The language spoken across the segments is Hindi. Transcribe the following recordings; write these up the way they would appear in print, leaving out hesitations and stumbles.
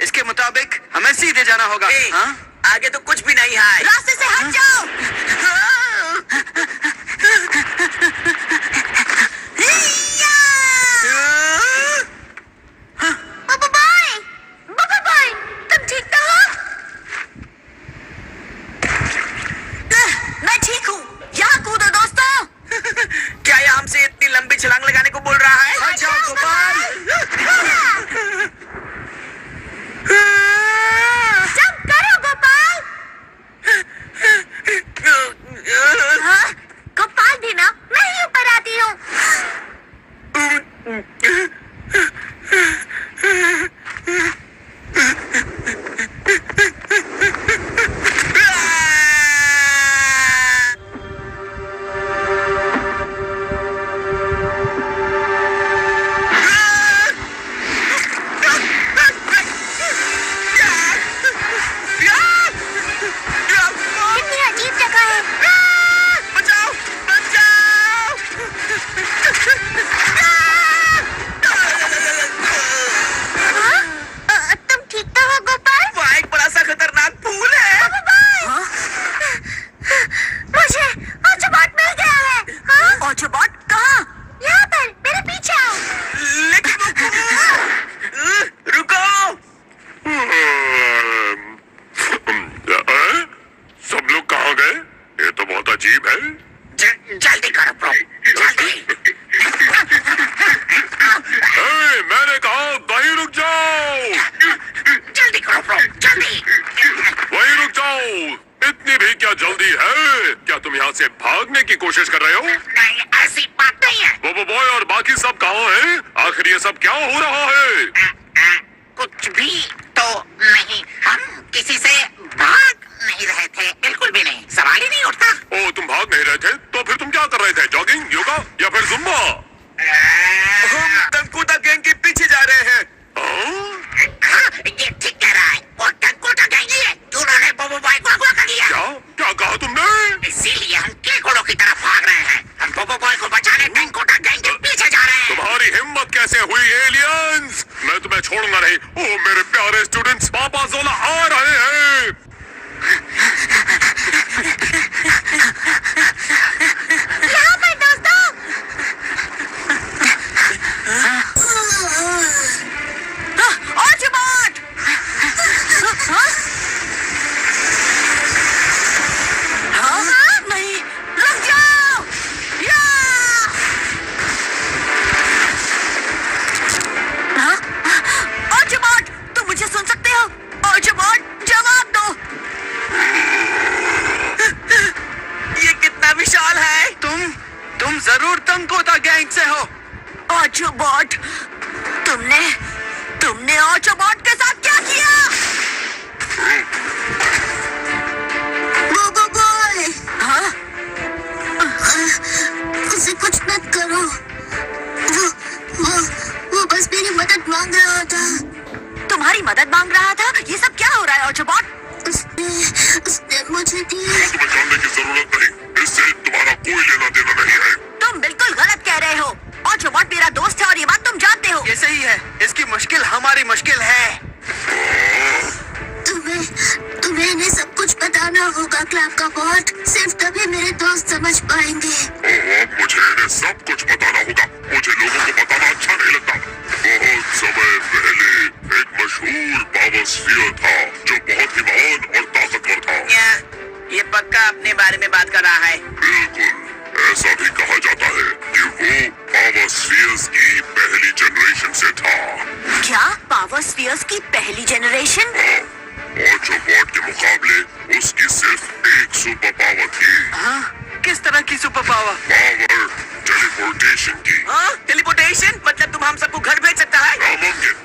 इसके मुताबिक हमें सीधे जाना होगा। हाँ? आगे तो कुछ भी नहीं है। रास्ते से हट जाओ। बाबा भाई, तुम ठीक तो हो? मैं ठीक हूँ। यहाँ कूदो दोस्तों। क्या ये हमसे इतनी लंबी छलांग लगाने को बोल रहा है? हट जाओ गोपाल। जंप करो गोपाल। हाँ? गोपाल भी ना, मैं ही ऊपर आती हूँ। कितनी अजीब जगह है। बचाओ, बचाओ! तुम ठीक तो हो गोपाल? वहाँ एक बड़ा सा खतरनाक फूल है। हाँ? मुझे ऑटोबॉट मिल गया है। हाँ? ऑटोबॉट कहाँ? यहाँ पर, मेरे पीछे आओ। लेकिन रुको! सब लोग कहाँ गए? ये तो बहुत अजीब है। जल्दी करो ब्रो, जल्दी! मैंने कहा वहीं रुक जाओ। जल्दी करो ब्रो, जल्दी! वहीं रुक जाओ। इतनी भी क्या जल्दी है? क्या तुम यहाँ से भागने की कोशिश कर रहे हो? नहीं, ऐसी बात नहीं है। बोबो बॉय और बाकी सब कहाँ हैं? आखिर ये सब क्या हो रहा है? कुछ भी तो नहीं, हम किसी से भाग नहीं रहे थे, बिल्कुल भी नहीं। सवाल ही नहीं उठता। ओ, तुम भाग नहीं रहे थे? तो फिर तुम क्या कर रहे थे? जॉगिंग, योगा या फिर जुम्बा? हम तंकुता गैंग के पीछे जा रहे हैं। हाँ, ये ठीक कह रहा है। वो तंकुता गैंग ही है जिन्होंने बोबो बॉय को अगवा कर लिया। क्या? क्या कहा तुमने? इसीलिए हम केकोड़ों की तरफ भाग रहे हैं। हम बोबो बॉय को बचाने तंकुता गैंग के पीछे जा रहे हैं। तुम्हारी हिम्मत कैसे हुई एलियंस? मैं तुम्हें छोड़ूंगा नहीं। ओ मेरे प्यारे स्टूडेंट्स, पापा जोला आ रहे हैं। यहाँ पर दोस्तों। ऑटोबॉट! हाँ? नहीं, रुक जाओ। या! हाँ? ऑटोबॉट, तुम मुझे सुन सकते हो? ऑटोबॉट, जवाब दो। ये कितना विशाल है। तुम जरूर तंकोता गैंग से हो। ऑटोबॉट, तुमने ऑटोबॉट के साथ क्या किया? बोबो बॉय! हाँ? उसे कुछ मत करो। वो बस मेरी मदद मांग रहा था। तुम्हारी मदद मांग रहा था? ये सब क्या हो रहा है ऑटोबॉट? उसने मुझे दिया। तुम्हें जानने की जरूरत नहीं। इससे तुम्हारा कोई लेना देना नहीं है। तुम बिल्कुल गलत कह रहे हो। ऑटोबॉट मेरा दोस्त है और ये बात तुम जानते हो। ये सही है। इसकी मुश्किल हमारी मुश्किल है। तुम्हें इन्हें सब कुछ बताना होगा क्लब का बॉट। सिर्फ तभी मेरे दोस्त समझ पाएंगे। अब मुझे इन्हें सब कुछ बताना होगा। मुझे लोगों को बताना अच्छा नहीं लगता। बहुत समय पहले एक मशहूर पावर स्फीयर था जो बहुत ही महान और ताकतवर था। ये पक्का अपने बारे में बात कर रहा है। बिल्कुल, ऐसा भी कहा जाता है कि वो पावर स्फीयर्स की पहली जनरेशन से था। क्या पावर स्फीयर्स की पहली जनरेशन? ऑटोबॉट के मुकाबले उसकी सिर्फ एक सुपर पावर थी। हाँ? किस तरह की सुपर पावर? पावर टेलीपोर्टेशन की। हाँ? टेलीपोर्टेशन? मतलब तुम हम सबको घर भेज सकता है? नामुमकिन।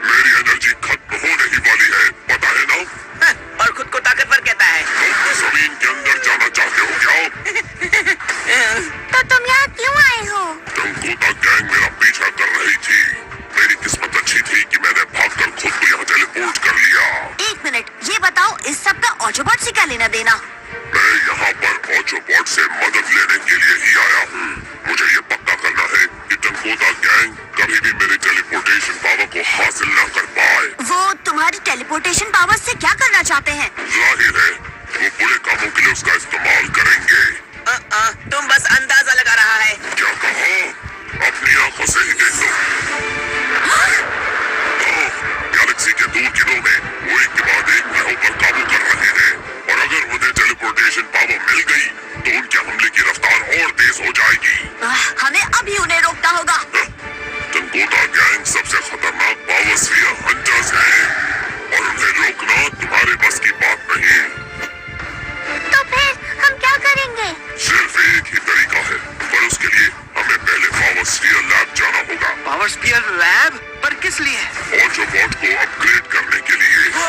मेरी एनर्जी खत्म होने ही वाली है, पता है ना? हाँ, और खुद को ताकतवर कहता है। तुम जमीन के अंदर जाना चाहते हो क्या? तो तुम यहाँ क्यों आए हो? तंकोता गैंग मेरा पीछा कर रही थी। मेरी किस्मत अच्छी थी कि मैंने भागकर खुद को यहाँ टेलीपोर्ट कर लिया। एक मिनट, ये बताओ इस सब का ऑटोबॉट से क्या लेना देना? मैं यहाँ पर ऑटोबॉट से मदद लेने के लिए ही आया हूँ। मुझे ये पक्का करना है कि तंकोता गैंग कभी भी मेरी टेलीपोर्टेशन टेलीपोर्टेशन पावर्स से क्या करना चाहते हैं? जाहिर है वो बुरे कामों के लिए उसका इस्तेमाल करेंगे। तुम बस अंदाजा लगा रहा है। क्या कहा? अपनी आंखों से ही देख लो। गैलेक्सी के दूर किरणों में वो एक के बाद एक ग्रहों पर काबू कर रहे हैं और अगर उन्हें टेलीपोर्टेशन पावर मिल गई तो उनके हमले की रफ्तार और तेज हो जाएगी। हमें अभी उन्हें रोकना होगा। तंकोता गैंग सबसे खतरनाक पावर स्फीयर हंटर्स हैं और उन्हें रोकना तुम्हारे बस की बात नहीं। तो फिर हम क्या करेंगे? सिर्फ एक ही तरीका है, पर उसके लिए हमें पहले पावर स्फीयर लैब जाना होगा। Power sphere lab? पर किस लिए? ऑटोबॉट को अपग्रेड करने के लिए। वो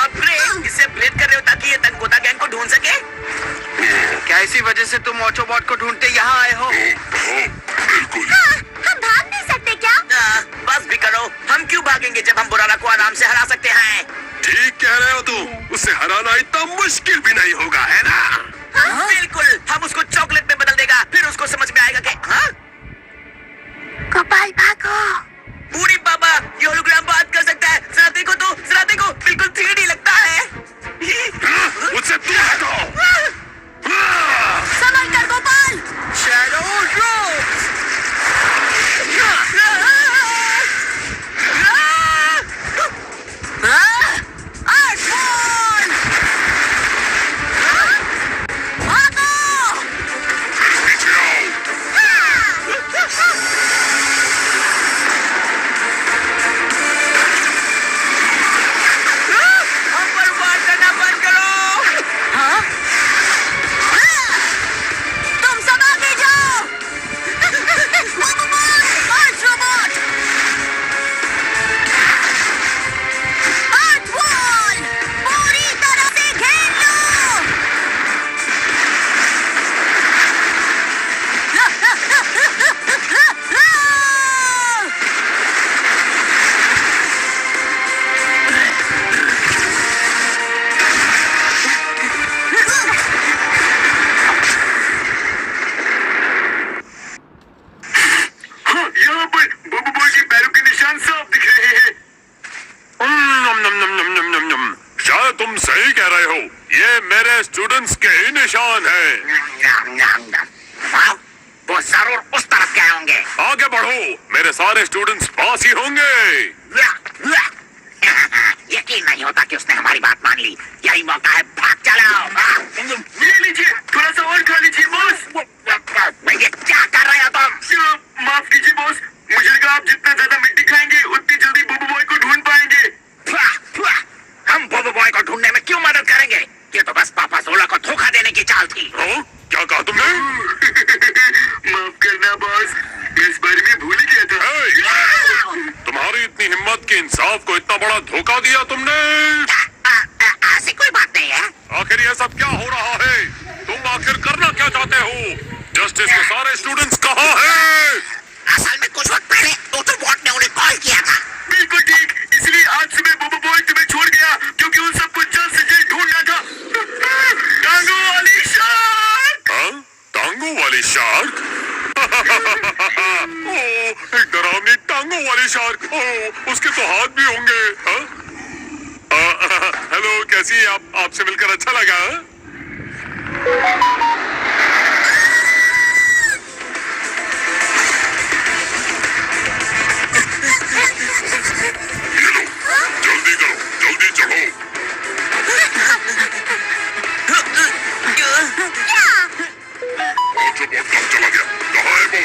अपग्रेड इससे अपग्रेड कर रहे हो ताकि ये तंकोता गैंग को ढूंढ सके? क्या इसी वजह से तुम ऑटोबॉट को ढूंढते यहाँ आए हो? बिल्कुल। हम भाग नहीं सकते क्या? बस भी करो, हम क्यों भागेंगे जब हम बुराना को आराम से हरा सकते हैं। ठीक कह रहे हो तुम, उसे हराना इतना मुश्किल भी नहीं होगा, है ना? बिल्कुल, हम उसको चॉकलेट में बदल देगा, फिर उसको समझ में आएगा कि गोपाल भागो। बूढ़ी बाबा ये होलोग्राम बात कर सकता है। जरा देखो तो, जरा देखो, बिल्कुल 3D लगता है। मुझसे दूर हटो। संभल कर गोपाल। Shadow drops! आर्टबॉल! भागो! मेरे पीछे आओ। हम पर वार करना बंद करो। तुम सब आगे जाओ। मार्च रोबोट! आर्टबॉल! पूरी तरह से घेर लो। यहाँ पर बब्बू बॉय के पैरों के निशान साफ दिख रहे हैं। शायद तुम सही कह रहे हो, ये मेरे स्टूडेंट्स के ही निशान हैं। वो जरूर उस तरफ गए होंगे। आगे बढ़ो, मेरे सारे स्टूडेंट्स पास ही होंगे। यकीन नहीं होता कि उसने हमारी बात मान ली। यही मौका है, भाग चलो। ले लीजिए, थोड़ा सा और खा लीजिए बॉस। ये क्या कर रहे हो तुम? माफ कीजिए बॉस, मुझे लगा आप जितना ज्यादा मिट्टी खाएंगे उतनी जल्दी बब्बू बॉय को ढूंढ पाएंगे। हम बब्बू बॉय को ढूंढने में क्यों मदद करेंगे? ये तो बस पापा सोला को धोखा देने की चाल थी। क्या कहा तुमने? माफ करना बॉस, मैं इस बारे में भूल ही गया था। तुम्हारी इतनी हिम्मत कि इंसाफ को इतना बड़ा धोखा दिया तुमने? ऐसी कोई बात नहीं है। आखिर ये सब क्या हो रहा है? तुम आखिर करना क्या चाहते हो? जस्टिस के सारे स्टूडेंट्स कहाँ हैं? असल में कुछ वक्त पहले ऑटोबॉट ने उन्हें कॉल किया था। बिल्कुल ठीक, इसलिए आज सुबह बब्बू बॉय तुम्हें छोड़ गया क्योंकि उन सबको जल्द से जल्द ढूंढना था। टांगों वाली शार्क! हाँ? टांगों वाली शार्क? ओह, एक डरावनी टांगों वाली शार्क। ओह, उसके तो हाथ भी होंगे। हाँ? हेलो, कैसी आप? आपसे मिलकर अच्छा लगा। ये लो, जल्दी करो, जल्दी चढ़ो। ऑटोबॉट कब चला गया? कहाँ है वो?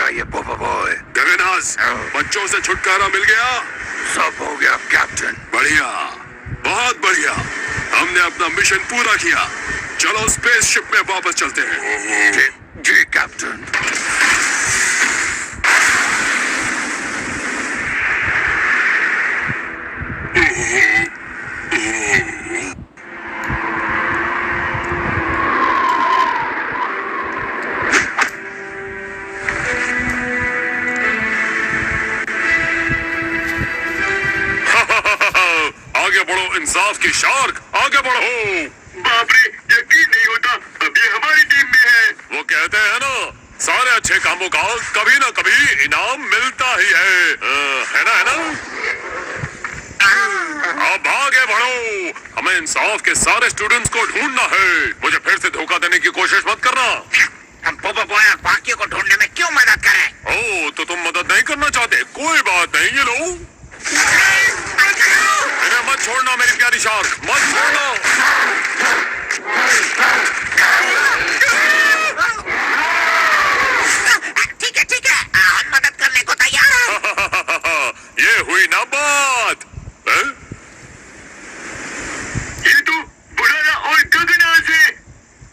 चाहिए बोबो बॉय। गगनास, बच्चों से छुटकारा मिल गया? सब हो गया कैप्टन। बढ़िया, बहुत बढ़िया। हमने अपना मिशन पूरा किया। चलो स्पेसशिप में वापस चलते हैं। जी कैप्टन। आगे बढ़ो इंसाफ की शार्क, आगे बढ़ो। बाप रे, यकीन नहीं होता, अब ये हमारी टीम में है। वो कहते हैं ना, सारे अच्छे कामों का कभी ना कभी इनाम मिलता ही है ना, है ना? अब आगे बढ़ो, हमें इंसाफ के सारे स्टूडेंट्स को ढूंढना है। मुझे फिर से धोखा देने की कोशिश मत करना। हम बोबो बॉय और बाकियों को ढूंढने में क्यों मदद करें? ओ, तो तुम मदद नहीं करना चाहते? कोई बात नहीं, ये लो। इन्हें मत छोड़ना मेरी प्यारी शार्क, मत छोड़ना। ठीक है, हम मदद करने को तैयार हैं। ये हुई ना बात। ये तो बुढ़ाना और गगनास है।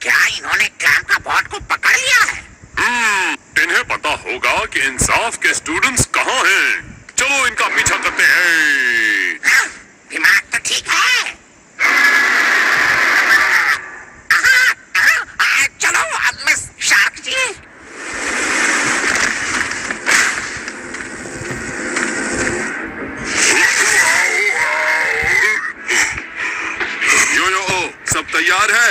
क्या इन्होंने क्लैम का बॉट को पकड़ लिया है? इन्हें पता होगा कि इंसाफ के स्टूडेंट्स कहाँ हैं। चलो इनका पीछा करते हैं। दिमाग तो ठीक है। चलो अब मिस शार्क जी। यो सब तैयार है?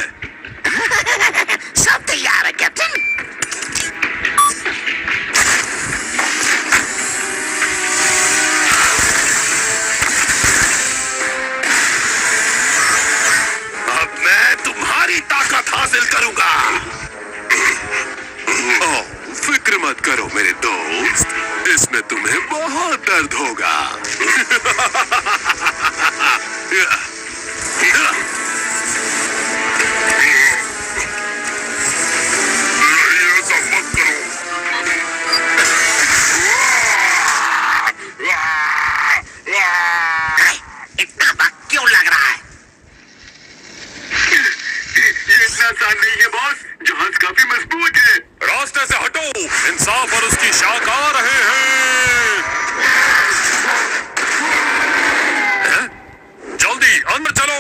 सब तैयार है कैप्टन। अब मैं तुम्हारी ताकत हासिल करूंगा। ओह, फिक्र मत करो मेरे दोस्त, इसमें तुम्हें बहुत दर्द होगा। ऐसा मत करो। इतना वक्त क्यों लग रहा है? ये इतना आसान नहीं है बॉस, जहाज काफी मजबूत है। रास्ते से हटो, इंसाफ और उसकी शाख आ रहे हैं। जल्दी अंदर चलो।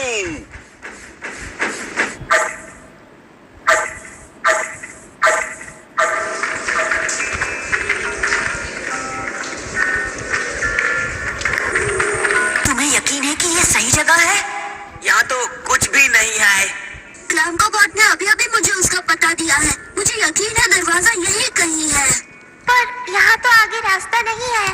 तुम्हें यकीन है कि ये सही जगह है? यहाँ तो कुछ भी नहीं है। क्लैम का बॉट ने अभी अभी मुझे उसका पता दिया है। मुझे यकीन है दरवाजा यही कहीं है। पर यहाँ तो आगे रास्ता नहीं है।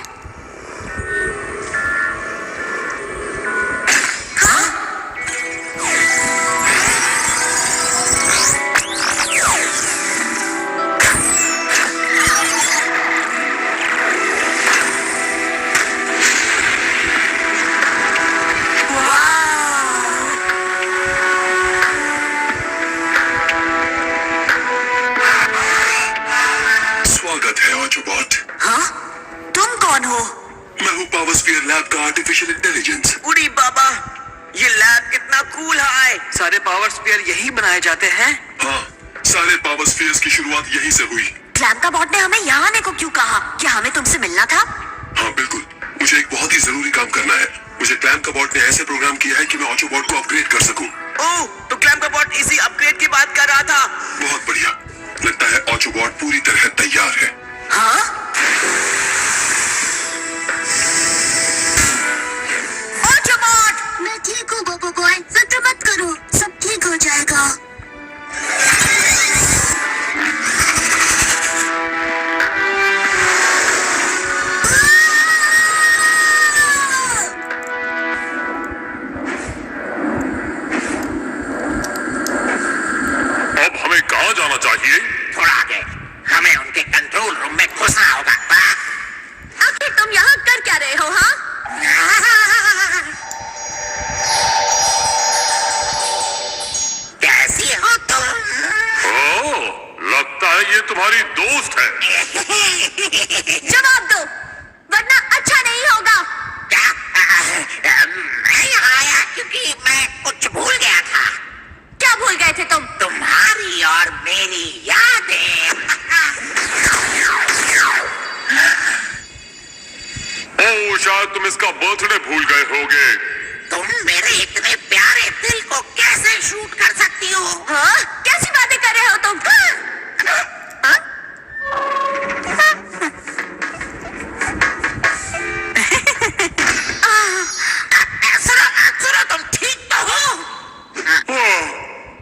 स्वागत है ऑटोबॉट। हाँ? तुम कौन हो? मैं हूँ पावरस्फीयर लैब का आर्टिफिशियल इंटेलिजेंस। उड़ी बाबा, ये लैब कितना कूल है। सारे पावर स्फीयर यही बनाए जाते हैं। हाँ, सारे पावरस्फीयर्स की शुरुआत यहीं से हुई। क्लैम का बॉट ने हमें यहाँ आने को क्यों कहा? क्या हमें तुमसे मिलना था? हाँ बिल्कुल, मुझे एक बहुत ही जरूरी काम करना है। मुझे क्लैम का बॉट ने ऐसे प्रोग्राम किया है कि मैं ऑटोबॉट को अपग्रेड कर सकूं। ओह, तो क्लैम का बॉट इसी अपग्रेड की बात कर रहा था। बहुत बढ़िया, लगता है ऑटोबॉट पूरी तरह तैयार है। हाँ? ऑटोबॉट! मैं ठीक हूँ बोबो बॉय, फिक्र मत करो, सब ठीक हो जाएगा। जवाब दो, वरना अच्छा नहीं होगा। क्या? मैं यहाँ आया क्योंकि मैं कुछ भूल गया था। क्या भूल गए थे तुम? तुम्हारी और मेरी यादें। ओह, शायद तुम इसका बर्थडे भूल गए होगे। तुम मेरे इतने प्यारे दिल को कैसे शूट कर सकती हो? हाँ? कैसी बातें कर रहे हो तुम? हाँ? सुनो, तुम ठीक तो हो?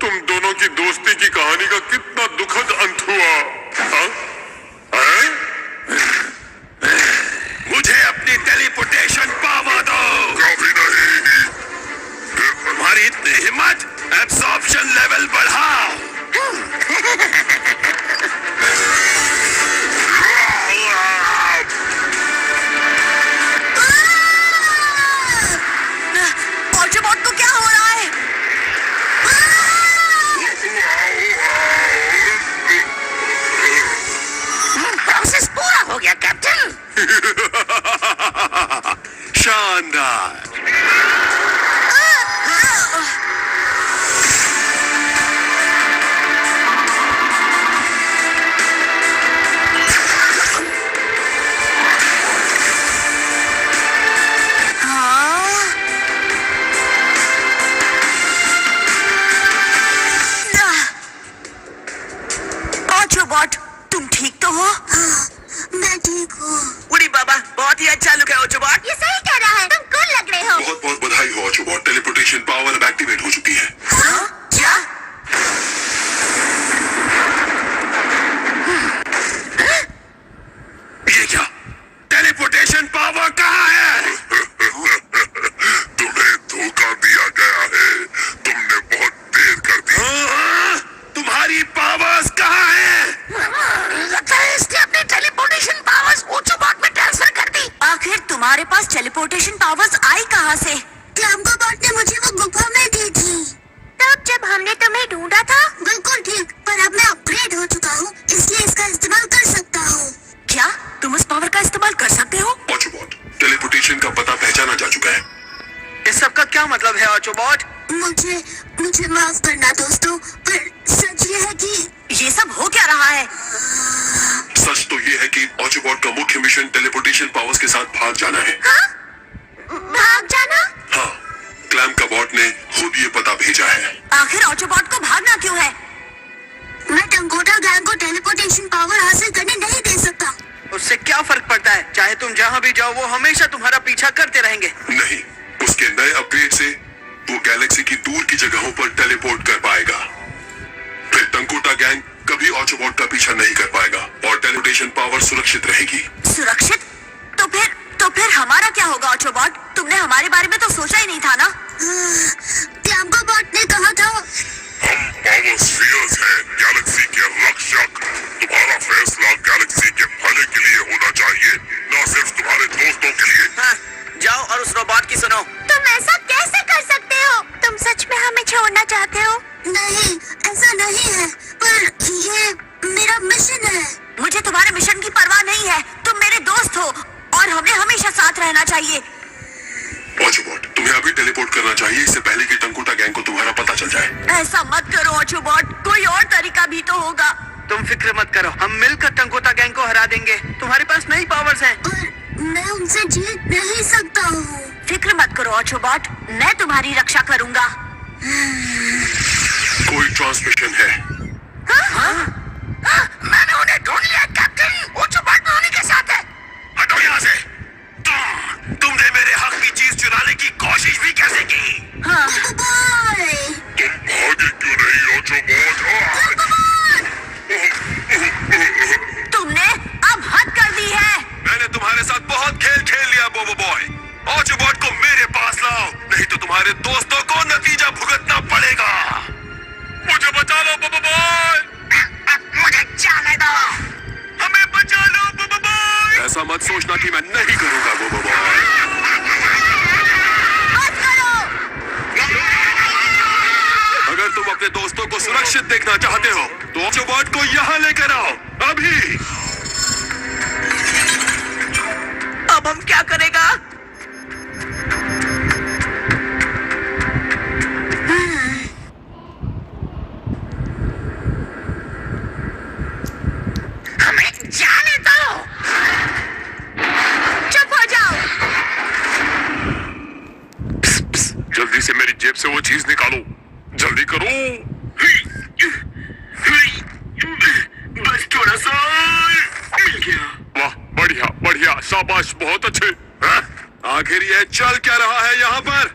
तुम दोनों की दोस्ती की कहानी का कितना दुखद अंत हुआ। हाँ? हैं? मुझे अपनी टेलीपोर्टेशन पावर दो। कभी नहीं। तुम्हारी इतनी हिम्मत, एब्सॉर्प्शन लेवल बढ़ाओ। ऑटोबॉट को क्या हो रहा है? प्रोसेस पूरा हो गया कैप्टन। शानदार। ऑटोबॉट, तुम ठीक तो हो? मैं ठीक हूँ। उड़ी बाबा, बहुत ही अच्छा लुक है ऑटोबॉट। ये सही कह रहा है, तुम कूल लग रहे हो। बहुत बहुत बधाई हो ऑटोबॉट, टेलीपोर्टेशन पावर अब एक्टिवेट हो चुकी है। क्या? ये क्या? टेलीपोर्टेशन पावर कहाँ है? तुम्हें धोखा दिया गया है। तुमने बहुत देर कर दी। तुम्हारी पावर्स कहाँ है? लगता है इसने अपनी टेलीपोर्टेशन पावर्स ऑटोबॉट में ट्रांसफर कर दी। आखिर तुम्हारे पास टेलीपोर्टेशन पावर्स आई कहाँ से? क्लैम्बोबॉट ने मुझे वो गुफा में दी थी। तब जब हमने तुम्हें ढूंढा था? बिल्कुल ठीक, पर अब मैं अपग्रेड हो चुका हूँ, इसलिए इसका इस्तेमाल कर सकता हूँ। क्या तुम इस पावर का इस्तेमाल कर सकते हो? ऑटोबॉट, टेलीपोर्टेशन का पता पहचाना जा चुका है। इस सब का क्या मतलब है ऑटोबॉट? मुझे माफ करना दोस्तों, पर सच ये है कि ये सब हो क्या रहा है? सच तो ये है कि ऑटोबॉट का मुख्य मिशन टेलीपोर्टेशन पावर्स के साथ भाग जाना है। हाँ? भाग जाना? हाँ, क्लैम्प का बॉट ने खुद ये पता भेजा है। आखिर ऑटोबॉट को भागना क्यों है? मैं टंकोटा गैंग को टेलीपोर्टेशन पावर हासिल करने नहीं दे सकता। उससे क्या फर्क पड़ता है? चाहे तुम जहाँ भी जाओ, वो हमेशा तुम्हारा पीछा करते रहेंगे। नहीं, उसके नए अपग्रेड से वो गैलेक्सी की दूर की जगहों पर टेलीपोर्ट कर पाएगा। फिर टंकोटा गैंग कभी ऑटोबॉट का पीछा नहीं कर पाएगा और टेलीपोर्टेशन पावर सुरक्षित रहेगी। सुरक्षित? तो फिर हमारा क्या होगा ऑटोबॉट? तुमने हमारे बारे में तो सोचा ही नहीं था ना? क्लैम्बोबॉट ने कहा था हम पावर स्फीयर्स हैं, गैलेक्सी के रक्षक। तुम्हारा फैसला गैलेक्सी के भले के लिए होना चाहिए, न सिर्फ तुम्हारे दोस्तों के लिए। हाँ, जाओ और उस रोबोट की सुनो। तुम ऐसा कैसे कर सकते हो? तुम सच में हमें छोड़ना चाहते हो? नहीं, ऐसा नहीं है, पर ये मेरा मिशन है। मुझे तुम्हारे मिशन की परवाह नहीं है। तुम मेरे दोस्त हो और हमें हमेशा साथ रहना चाहिए। ऑटोबॉट, तुम्हें अभी टेलीपोर्ट करना चाहिए, इससे पहले कि टंकोटा गैंग को तुम्हारा पता चल जाए। ऐसा मत करो ऑटोबॉट, कोई और तरीका भी तो होगा। तुम फिक्र मत करो, हम मिलकर टंकोटा गैंग को हरा देंगे। तुम्हारे पास नई पावर्स हैं। और मैं उनसे जीत नहीं सकता हूँ। फिक्र मत करो ऑटोबॉट, मैं तुम्हारी रक्षा करूंगा। कोई ट्रांसमिशन है। मैंने उन्हें ढूंढ लिया कैप्टन। ऑटोबॉट में उन्हीं के साथ है। हटो यहाँ से। तुमने मेरे हक की चीज चुराने की कोशिश भी कैसे की? हाँ। तुम भागे क्यों नहीं ऑटोबॉट? तुमने अब हद कर दी है। मैंने तुम्हारे साथ बहुत खेल खेल लिया बोबो बॉय। ऑटोबॉट को मेरे पास लाओ, नहीं तो तुम्हारे दोस्तों को नतीजा भुगतना पड़ेगा। मुझे बचा लो बोबो बॉय। मुझे जाने दो। हमें बचा लो बोबो बॉय। ऐसा मत सोचना कि मैं नहीं करूंगा बोबो बॉय। मत करो। अगर तुम अपने दोस्तों को सुरक्षित देखना चाहते हो तो ऑटोबॉट को यहाँ लेकर आओ अभी। अब क्या करेगा? हमें जाने दो। चुप हो जाओ। जल्दी से मेरी जेब से वो चीज निकालो, जल्दी करो। बस थोड़ा सा मिल गया। वाह, बढ़िया बढ़िया, शाबाश, बहुत अच्छे। हाँ? आखिर ये चल क्या रहा है यहाँ पर?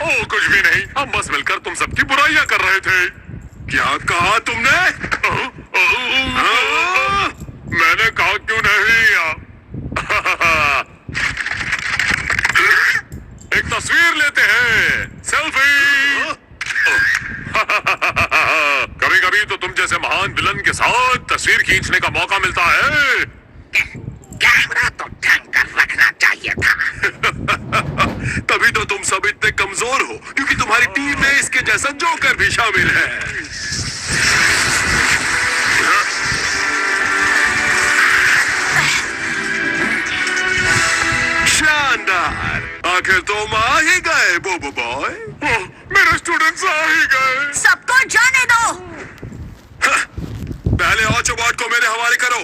ओ, कुछ भी नहीं, हम बस मिलकर तुम सबकी बुराइयां कर रहे थे। क्या कहा तुमने? मैंने कहा क्यों नहीं? एक तस्वीर लेते हैं, सेल्फी। कभी कभी तो तुम जैसे महान विलन के साथ तस्वीर खींचने का मौका मिलता है। कैमरा तो ढंग कर रखना चाहिए था। तभी तो तुम सब इतने कमजोर हो, क्योंकि तुम्हारी टीम में इसके जैसा जोकर भी शामिल है। शानदार, आखिर तुम आ ही गए बोबो बॉय। मेरे स्टूडेंट्स आ ही गए। सबको जाने दो। पहले ऑटोबॉट को मेरे हवाले करो,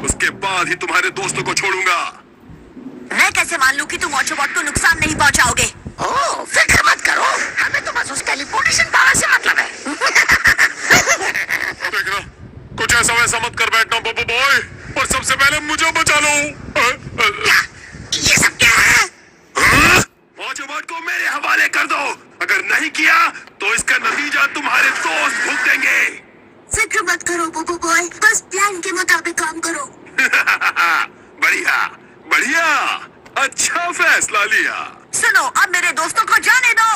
उसके बाद ही तुम्हारे दोस्तों को छोड़ूंगा। मैं कैसे मान लूं कि तुम ऑटोबॉट को नुकसान नहीं पहुंचाओगे? ओह, फिक्र मत करो, हमें तो बस उस टेलीपोर्टेशन पावर से मतलब है। देखना, कुछ ऐसा वैसा मत कर बैठना बोबो बॉय, और सबसे पहले मुझे बचा लो। क्या? ये सब क्या है? ऑटोबॉट को मेरे हवाले कर दो, अगर नहीं किया तो इसका नतीजा तुम्हारे दोस्त भुगतेंगे। फिक्र मत करो बोबो बॉय, बस प्लान के मुताबिक काम करो। बढ़िया बढ़िया, अच्छा फैसला लिया। सुनो, अब मेरे दोस्तों को जाने दो।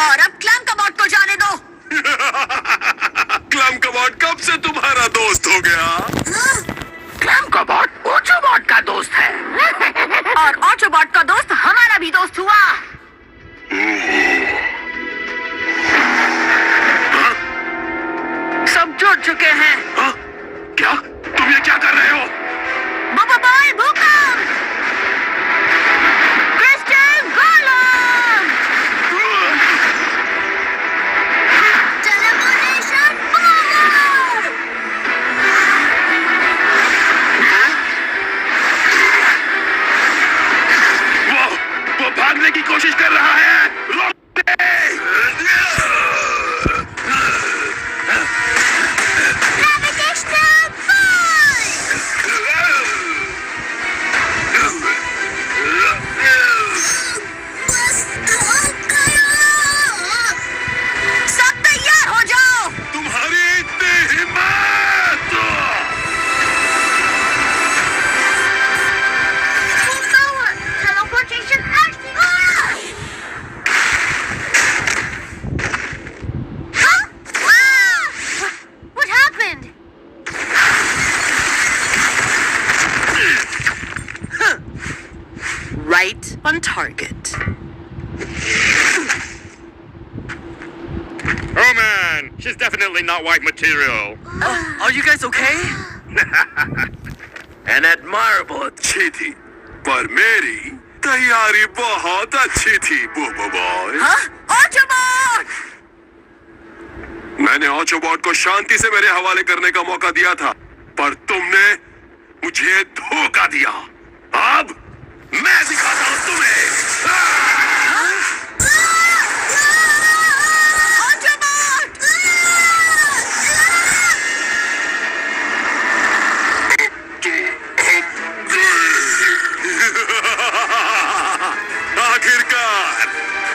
और अब क्लैम कबॉट को जाने दो। क्लैम कबॉट कब से तुम्हारा दोस्त हो गया? क्लैम कबॉट ऑटोबॉट का दोस्त है। और ऑटोबॉट का दोस्त हमारा भी दोस्त हुआ। सब जुड़ चुके हैं। हाँ? क्या तुम ये क्या कर रहे हो? बोबो बॉय भूकंप। Crystal golem. Teleportation power. वो भागने की कोशिश कर रहा है। Gravitational force. सब तैयार हो जाओ। तुम्हारी इतनी हिम्मत! Teleportation activated. Huh? Ah! What happened? Right on target. Oh man, she's definitely not white material. Are you guys okay? An admirable अच्छी थी, पर मेरी तैयारी बहुत अच्छी थी बोबो बॉय। हाँ? ऑटोबॉट! मैंने ऑटोबॉट को शांति से मेरे हवाले करने का मौका दिया था, पर तुमने मुझे धोखा दिया। अब मैं दिखाता हूँ तुम्हें। ऑटोबॉट! आखिरकार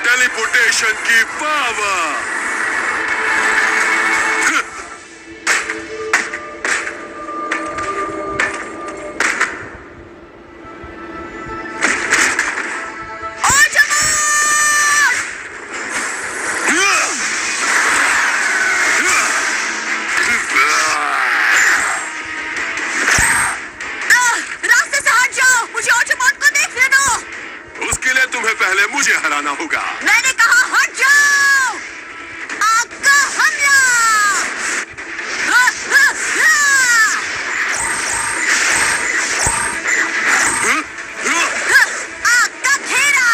टेलीपोर्टेशन की पावर। रास्ते से हट जाओ, मुझे ऑटोबॉट को देखने दो। उसके लिए तुम्हें पहले मुझ मुझे हराना होगा। मैंने कहा हट जाओ। आग का हमला। हा, हा, हा। आग का घेरा।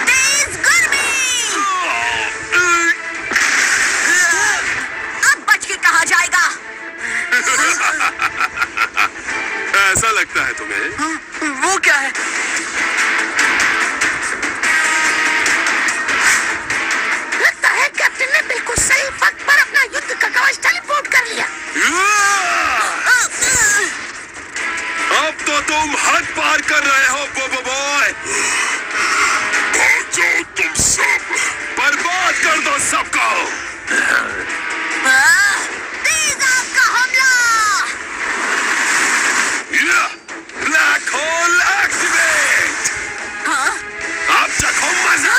तेज गर्मी। अब बच के कहा जाएगा। ऐसा लगता है तुम्हें? वो क्या है? लगता है कैप्टन ने बिल्कुल सही वक्त पर अपना युद्ध का कवच टेलीपोर्ट कर लिया। अब तो तुम हद पार कर रहे हो बोबो बॉय। भाग जाओ तुम सब, बर्बाद कर दो सबको। तेज आग का हमला। Black hole activate. हाँ? अब चखो मजा।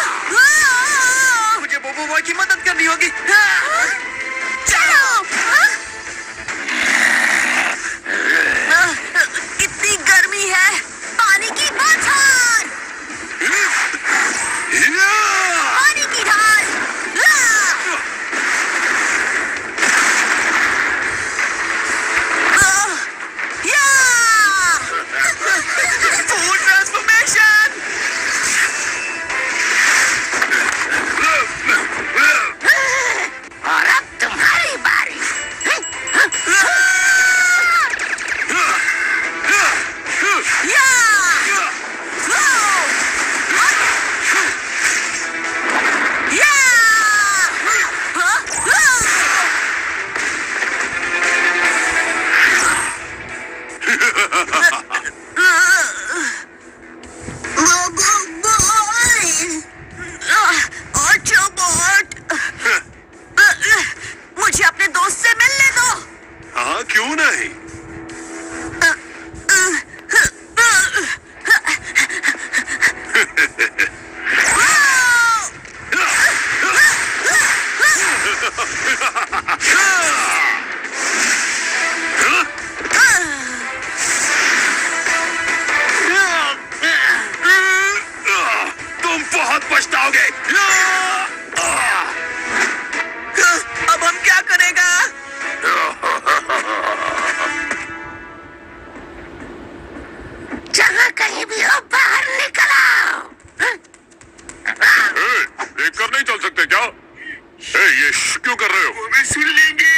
मुझे बोबो बॉय की मदद करनी होगी। चलो। इतनी गर्मी है। पानी की बौछार। पानी की ढाल। Food transformation. और अब तुम्हारी बारी। मुझे अपने दोस्त से मिलने दो। हाँ क्यों नहीं? तुम बहुत पछताओगे। अब हम क्या करेगा? जहाँ कहीं भी हो बाहर निकल आओ। देखकर नहीं चल सकते क्या? ये क्यों कर रहे हो? वो भी सुन लेंगे।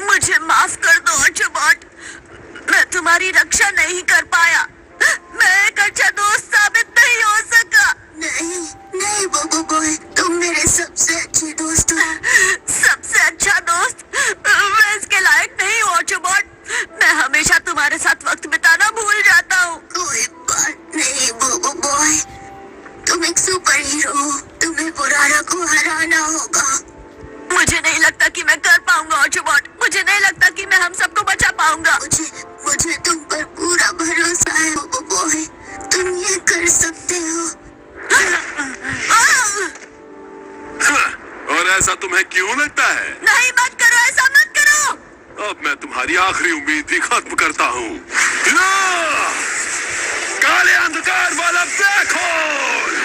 मुझे माफ कर दो ऑटोबॉट। मैं तुम्हारी रक्षा नहीं कर पाया। मैं एक अच्छा दोस्त साबित नहीं हो सका। नहीं नहीं बोबो बॉय, तुम मेरे सबसे अच्छे दोस्त हो। सबसे अच्छा दोस्त? मैं इसके लायक नहीं हूँ ऑटोबॉट। मैं हमेशा तुम्हारे साथ वक्त बिताना भूल जाता हूँ। कोई बात नहीं बोबो बॉय, तुम एक सुपर हीरो हो। तुम्हें बुरारा को हराना होगा। मुझे नहीं लगता कि मैं कर पाऊंगा ऑटोबॉट। मुझे नहीं लगता कि मैं हम सबको बचा पाऊंगा। मुझे तुम पर पूरा भरोसा है बोबो बॉय। तुम ये कर सकते हो। और ऐसा तुम्हें क्यों लगता है? नहीं मत करो, ऐसा मत करो। अब मैं तुम्हारी आखिरी उम्मीद भी खत्म करता हूँ। काले अंधकार वाला ब्लैक होल।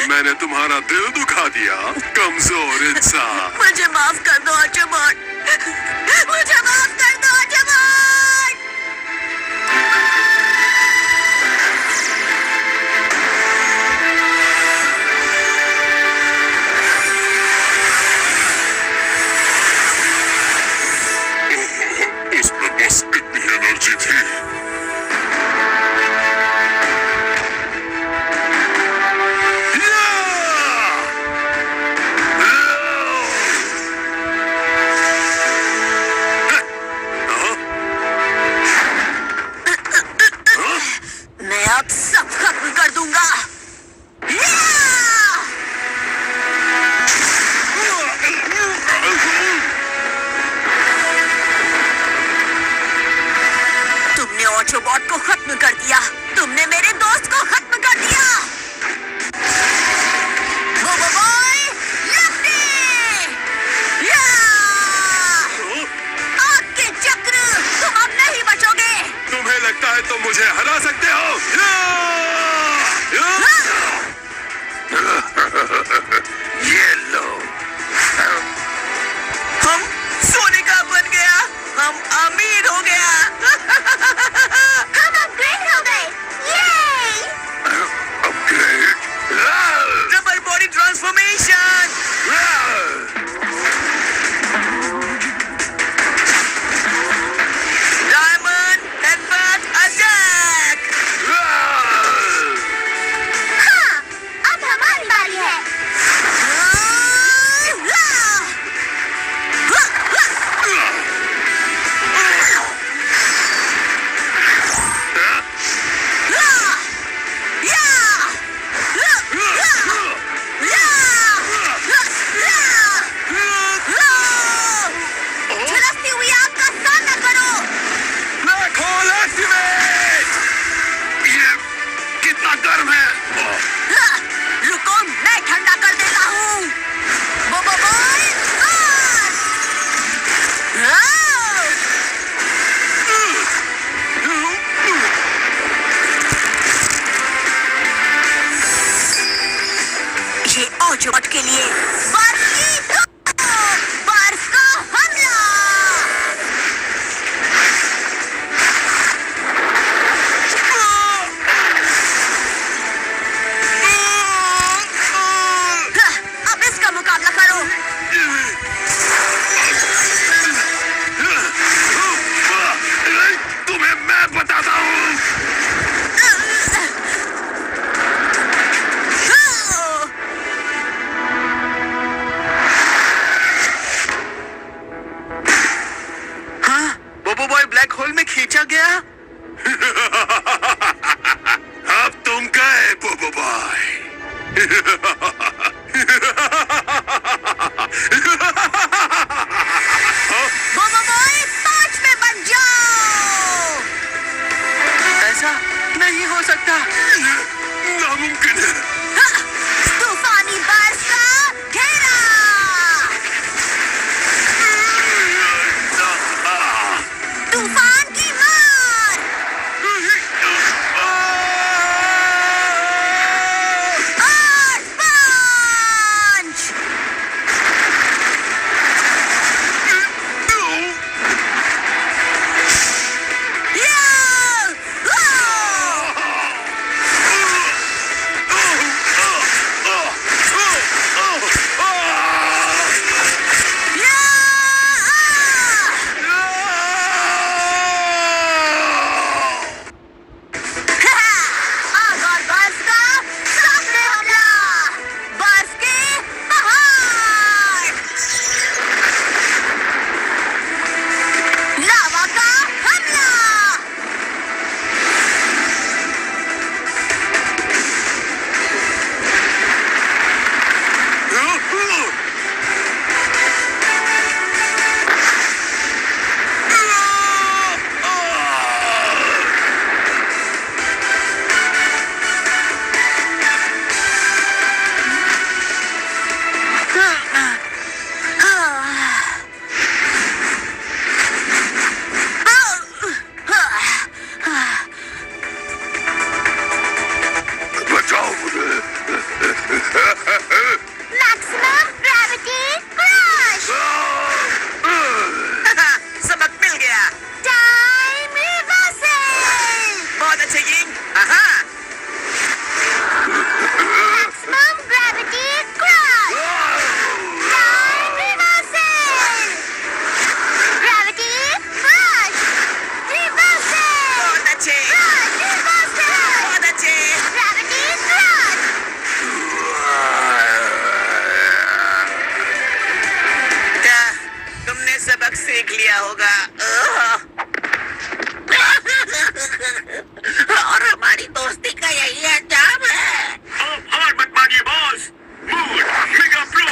मैंने तुम्हारा दिल दुखा दिया, कमजोर इंसान। मुझे माफ कर दो ऑटोबॉट। मुझे माफ कर दो ऑटोबॉट। ऑटोबॉट को खत्म कर दिया। तुमने मेरे दोस्त को खत्म कर दिया। बोबो बॉय, लेफ्टी! या! आग के चक्र, तुम अब नहीं बचोगे। तुम्हें लगता है तुम मुझे हरा सकते हो? ये लो। हम सोने का बन गया, हम अमीर हो गया। हम अपग्रेड हो गए। ये! Double body transformation. Diamond headbutt attack. हाँ, अब हमारी बारी है। झुलसती हुई आग का सामना करो। Black hole activate! ये कितना गर्म है। रुको, मैं ठंडा कर देता हूँ। बोबो बॉय, मार! ये ऑटोबॉट के लिए बर्फ की धूप, बर्फ का हमला। अब इसका मुकाबला करो। तुम्हें मैं बताता हूँ। हाँ, बोबो बॉय ब्लैक होल में खींचा गया। अब तुम गए बोबो बॉय। बोबो बॉय, 5 में बन जाओ। ऐसा नहीं हो सकता। नामुमकिन है। तूफानी बर्फ का घेरा। तूफान की मार। अर्थ पंच। या! आग और बर्फ का सामने हमला। बर्फ के पहाड़। लावा का हमला। बचाओ मुझे। Maximum gravity crush. सबक मिल गया। Time reversal. बहुत अच्छे यिंग। आहा, maximum gravity crush. Time reversal. Gravity crush. Reversal. बहुत अच्छे, क्रश रिवर्सल। बहुत अच्छे। Gravity crush. क्या तुमने सबक सीख लिया होगा? और हमारी दोस्ती का यही अंजाम है। हार मत मानिए बॉस। Mood mega pro.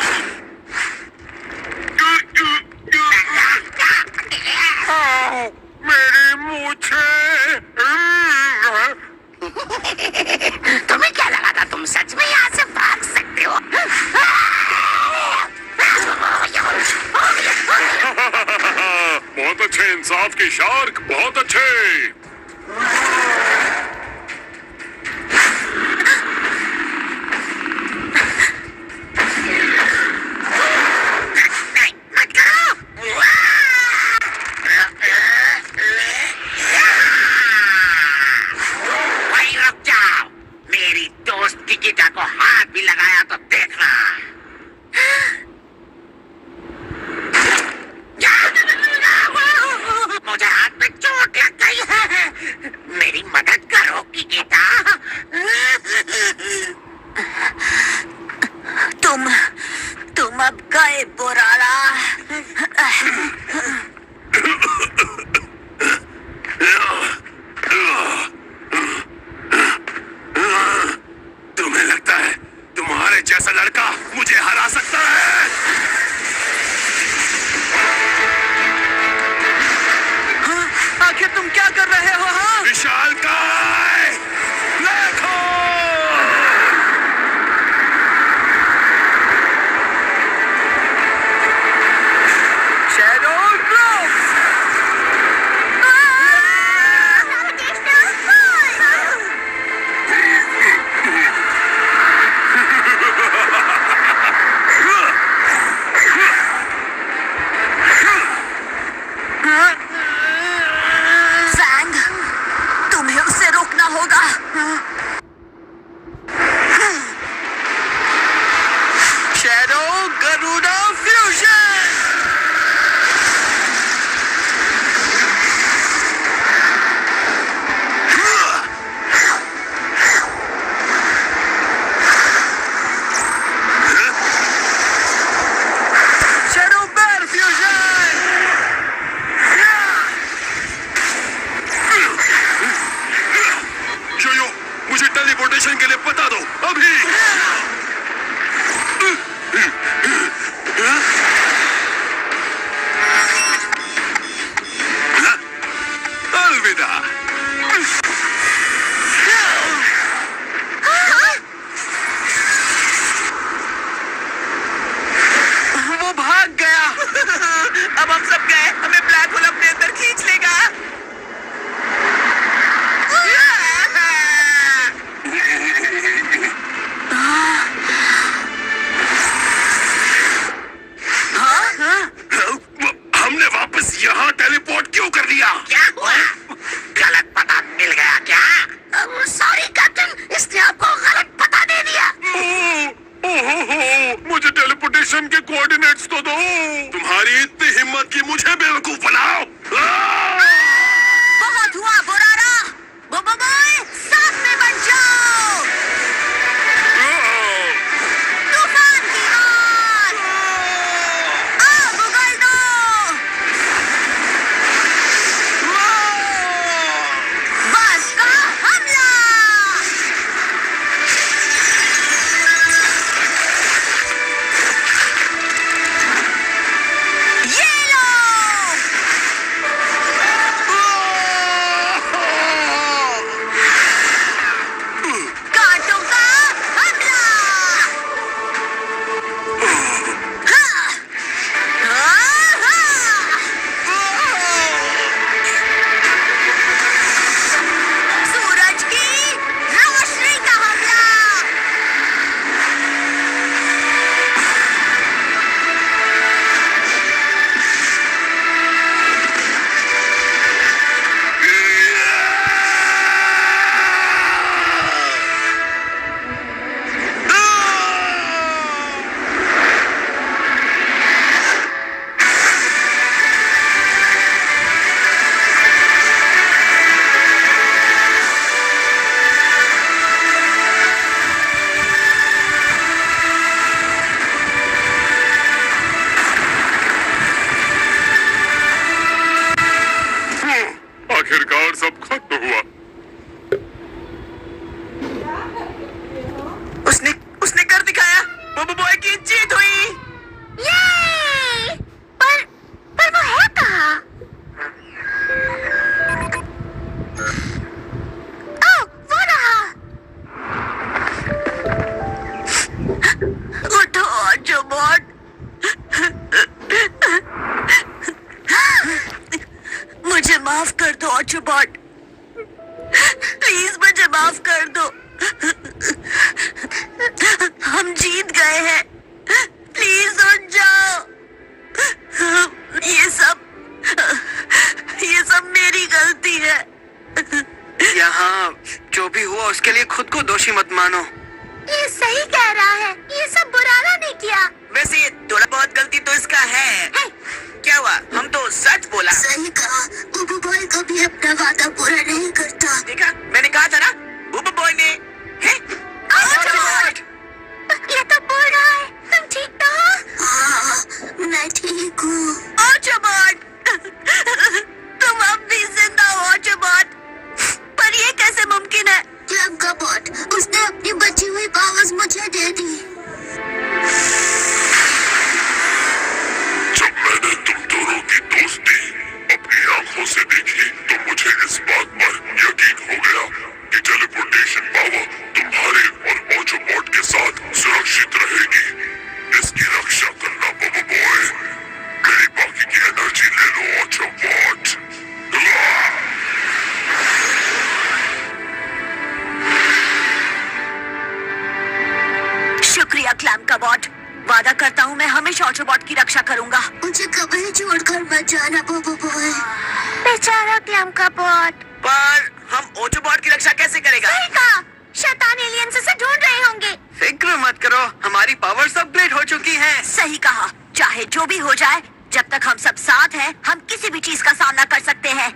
मेरी मूछें। तुम्हें क्या लगा था तुम सच में यहाँ से भाग सकते हो? बहुत अच्छे इंसाफ के शार्क, बहुत अच्छे। नहीं, मत करो। वहीं रुक जाओ। मेरी दोस्त की गिटा को हाथ भी लगाया तो देखना। मुझे हाथ में चोट लग गई है। मेरी मदद करो गिटा। तुम अब गए बोरारा। तुम्हें लगता है तुम्हारे जैसा लड़का मुझे हरा सकता है? आखिर तुम क्या कर रहे हो? हाँ, विशालकाय, देखो! Shadow drops. जैंग, तुम्हें उसे रोकना होगा। Shadow Garuda fusion. शैडो बेर फ्यूजन। यो, मुझे टेलीपोर्टेशन के लिए बता दो अभी। अलविदा। वो भाग गया। अब हम सब गए, हमें ब्लैक होल अपने अंदर खींच लेगा। हमने वापस यहाँ टेलीपोर्ट क्यों कर लिया? क्या हुआ? गलत पता मिल गया क्या? सॉरी कैप्टन, इसने आपको गलत पता दे दिया। मुझे टेलीपोर्टेशन के कोऑर्डिनेट्स तो दो। तुम्हारी इतनी हिम्मत की मुझे बेवकूफ बनाओ। बहुत हुआ बोरारा। बोबोबोय, साथ में बन जाओ। तूफान की आग। आग उगल दो। बस का हमला। ये लो। कांटों का हमला। हाँ। सूरज की रोशनी का हमला। आखिरकार सब खत्म हुआ। उसने कर दिखाया। बोबोबॉय की जीत हुई। ये पर वो है कहाँ? ओह, वो रहा। माफ कर दो ऑटोबॉट, प्लीज मुझे माफ कर दो। हम जीत गए हैं, प्लीज उठ जाओ। ये सब मेरी गलती है। यहाँ जो भी हुआ उसके लिए खुद को दोषी मत मानो। ये सही कह रहा है, ये सब बुराना नहीं किया। वैसे ये थोड़ा बहुत गलती तो इसका है। क्या हुआ? हम तो सच बोला। सही कहा, बुबू बॉय कभी अपना वादा पूरा नहीं करता। देखा, मैंने कहा था ना, बुबू बॉय ने। हैं? ये तो बोल रहा है तुम ठीक तो हो? हाँ, मैं ठीक हूँ। ऑटोबॉट, तुम अब भी जिंदा हो ऑटोबॉट। पर ये कैसे मुमकिन है? क्लब का बॉट, उसने अपनी बची हुई पावर्स मुझे दे दी। जब मैंने तुम दोनों की दोस्ती अपनी आंखों से देखी तो मुझे इस बात पर यकीन हो गया कि टेलीपोर्टेशन पावर तुम्हारे और ऑटोबॉट के साथ सुरक्षित रहेगी। इसकी रक्षा करना बबू बॉय। मेरी बाकी की एनर्जी ले लो ऑटोबॉट। शुक्रिया क्लैम का बॉट, वादा करता हूँ मैं हमेशा ऑटोबॉट की रक्षा करूंगा। मुझे कभी छोड़कर मत जाना बबू बॉय। बेचारा क्लैम का बॉट। पर हम ऑटोबॉट की रक्षा कैसे करेगा? सही कहा, शैतान एलियंस इसे ढूंढ रहे होंगे। फिक्र मत करो, हमारी पावर्स अपग्रेड हो चुकी हैं। सही कहा, चाहे जो भी हो जाए, जब तक हम सब साथ हैं, हम किसी भी चीज का सामना कर सकते हैं।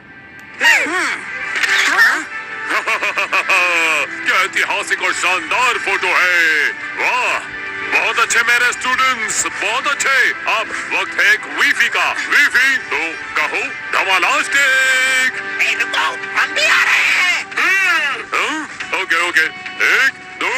क्या ऐतिहासिक और शानदार फोटो है। वाह, बहुत अच्छे मेरे स्टूडेंट्स, बहुत अच्छे। अब वक्त है एक वीफी का। वीफी तो कहो धमालास्टिक। रुको, हम भी आ रहे हैं। Okay okay, 1 2